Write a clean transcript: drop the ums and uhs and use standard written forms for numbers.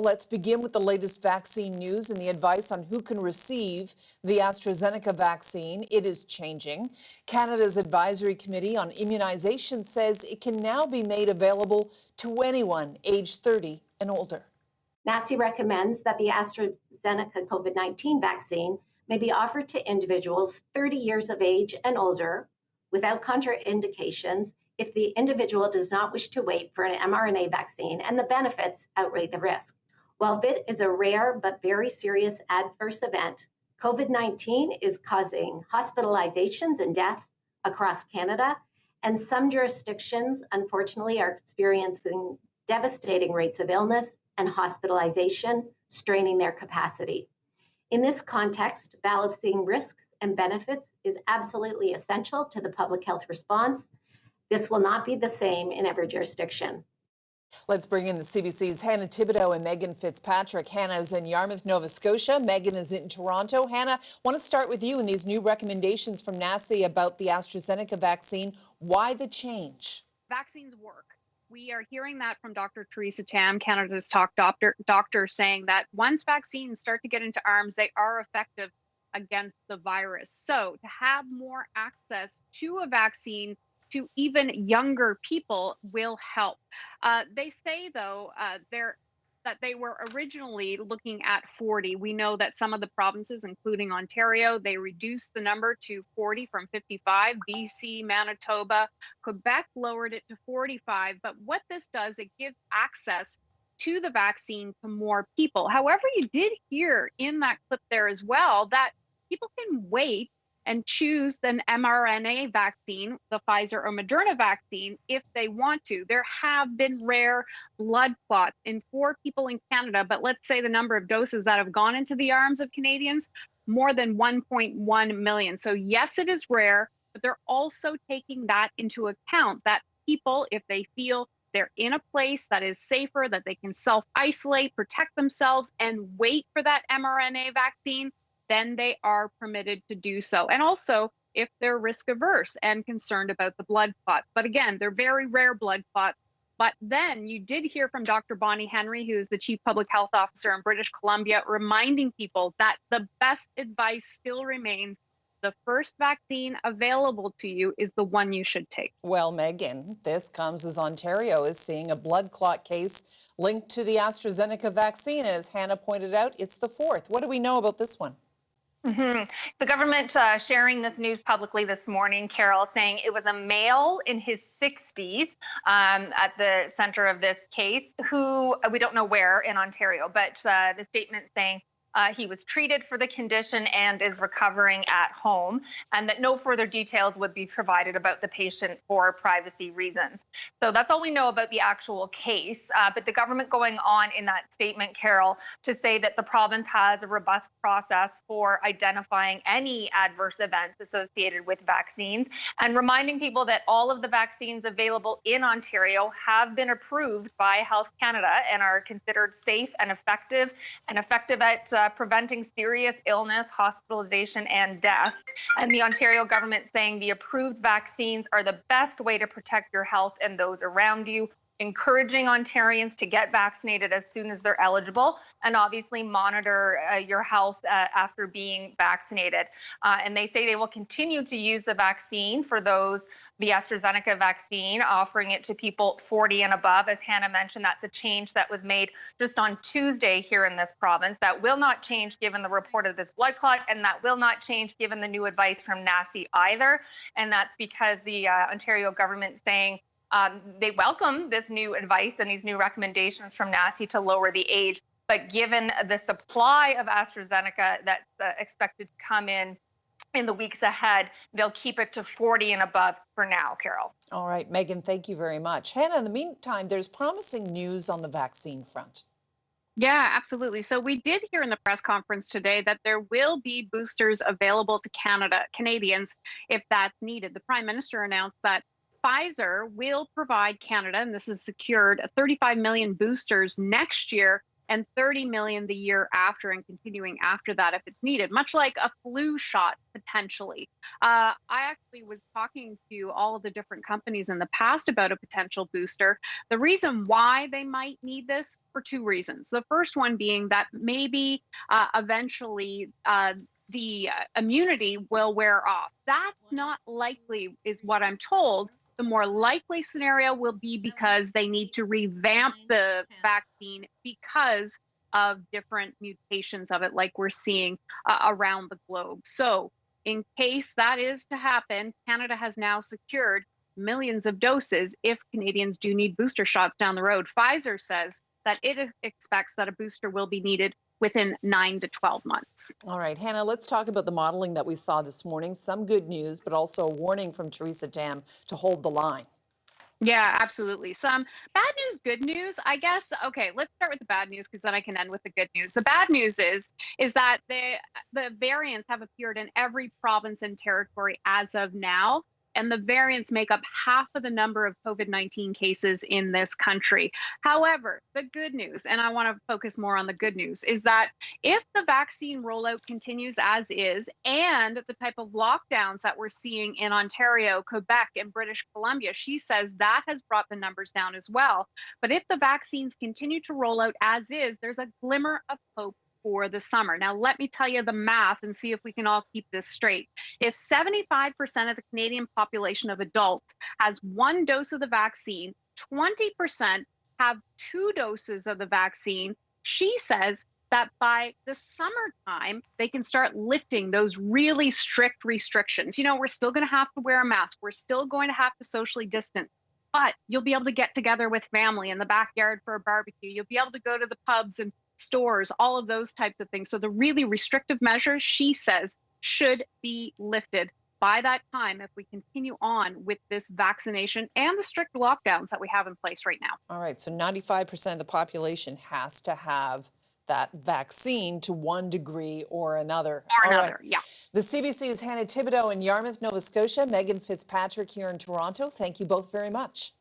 Let's begin with the latest vaccine news and the advice on who can receive the AstraZeneca vaccine. It is changing. Canada's Advisory Committee on Immunization says it can now be made available to anyone aged 30 and older. NACI recommends that the AstraZeneca COVID-19 vaccine may be offered to individuals 30 years of age and older without contraindications if the individual does not wish to wait for an mRNA vaccine and the benefits outweigh the risk. While VIT is a rare but very serious adverse event, COVID-19 is causing hospitalizations and deaths across Canada, and some jurisdictions, unfortunately, are experiencing devastating rates of illness and hospitalization, straining their capacity. In this context, balancing risks and benefits is absolutely essential to the public health response. This will not be the same in every jurisdiction. Let's bring in the CBC's Hannah Thibodeau and Megan Fitzpatrick. Hannah is in Yarmouth, Nova Scotia. Megan is in Toronto. Hannah, I want to start with you and these new recommendations from NACI about the AstraZeneca vaccine. Why the change? Vaccines work. We are hearing that from Dr. Theresa Tam, Canada's top doctor, saying that once vaccines start to get into arms, they are effective against the virus. So to have more access to a vaccine to even younger people will help. They say, though, that they were originally looking at 40. We know that some of the provinces, including Ontario, they reduced the number to 40 from 55. BC, Manitoba, Quebec lowered it to 45. But what this does, it gives access to the vaccine to more people. However, you did hear in that clip there as well that people can wait and choose an mRNA vaccine, the Pfizer or Moderna vaccine, if they want to. There have been rare blood clots in 4 people in Canada, but let's say the number of doses that have gone into the arms of Canadians, more than 1.1 million. So yes, it is rare, but they're also taking that into account, that people, if they feel they're in a place that is safer, that they can self-isolate, protect themselves, and wait for that mRNA vaccine, then they are permitted to do so. And also, if they're risk averse and concerned about the blood clot. But again, they're very rare blood clots. But then you did hear from Dr. Bonnie Henry, who is the Chief Public Health Officer in British Columbia, reminding people that the best advice still remains: the first vaccine available to you is the one you should take. Well, Megan, this comes as Ontario is seeing a blood clot case linked to the AstraZeneca vaccine. As Hannah pointed out, it's the 4th. What do we know about this one? The government sharing this news publicly this morning, Carol, saying it was a male in his 60s at the center of this case, who we don't know where in Ontario, but the statement saying he was treated for the condition and is recovering at home, and that no further details would be provided about the patient for privacy reasons. So that's all we know about the actual case. But the government going on in that statement, Carol, to say that the province has a robust process for identifying any adverse events associated with vaccines, and reminding people that all of the vaccines available in Ontario have been approved by Health Canada and are considered safe and effective at preventing serious illness, hospitalization, and death. And the Ontario government saying the approved vaccines are the best way to protect your health and those around you, encouraging Ontarians to get vaccinated as soon as they're eligible, and obviously monitor your health after being vaccinated. And they say they will continue to use the vaccine for those, the AstraZeneca vaccine, offering it to people 40 and above. As Hannah mentioned, that's a change that was made just on Tuesday here in this province. That will not change given the report of this blood clot, and that will not change given the new advice from NACI either. And that's because the Ontario government saying they welcome this new advice and these new recommendations from NACI to lower the age. But given the supply of AstraZeneca that's expected to come in the weeks ahead, they'll keep it to 40 and above for now, Carol. All right, Megan, thank you very much. Hannah, in the meantime, there's promising news on the vaccine front. Yeah, absolutely. So we did hear in the press conference today that there will be boosters available to Canadians if that's needed. The Prime Minister announced that Pfizer will provide Canada, and this is secured, 35 million boosters next year, and 30 million the year after and continuing after that if it's needed, much like a flu shot potentially. I actually was talking to all of the different companies in the past about a potential booster. The reason why they might need this, for two reasons. The first one being that maybe eventually the immunity will wear off. That's not likely, is what I'm told. The more likely scenario will be because they need to revamp the vaccine because of different mutations of it, like we're seeing around the globe. So in case that is to happen, Canada has now secured millions of doses if Canadians do need booster shots down the road. Pfizer says that it expects that a booster will be needed within 9 to 12 months. All right, Hannah, let's talk about the modeling that we saw this morning. Some good news, but also a warning from Theresa Tam to hold the line. Yeah, absolutely. Some bad news, good news, I guess. Okay, let's start with the bad news because then I can end with the good news. The bad news is that the variants have appeared in every province and territory as of now. And the variants make up half of the number of COVID-19 cases in this country. However, the good news, and I want to focus more on the good news, is that if the vaccine rollout continues as is, and the type of lockdowns that we're seeing in Ontario, Quebec, and British Columbia, she says that has brought the numbers down as well. But if the vaccines continue to roll out as is, there's a glimmer of hope for the summer. Now, let me tell you the math and see if we can all keep this straight. If 75% of the Canadian population of adults has one dose of the vaccine, 20% have 2 doses of the vaccine, she says that by the summertime, they can start lifting those really strict restrictions. You know, we're still going to have to wear a mask. We're still going to have to socially distance. But you'll be able to get together with family in the backyard for a barbecue. You'll be able to go to the pubs and stores, all of those types of things. So the really restrictive measures, she says, should be lifted by that time if we continue on with this vaccination and the strict lockdowns that we have in place right now. All right, so 95% of the population has to have that vaccine to one degree or another. Or another, yeah. The CBC's Hannah Thibodeau in Yarmouth, Nova Scotia, Megan Fitzpatrick here in Toronto. Thank you both very much.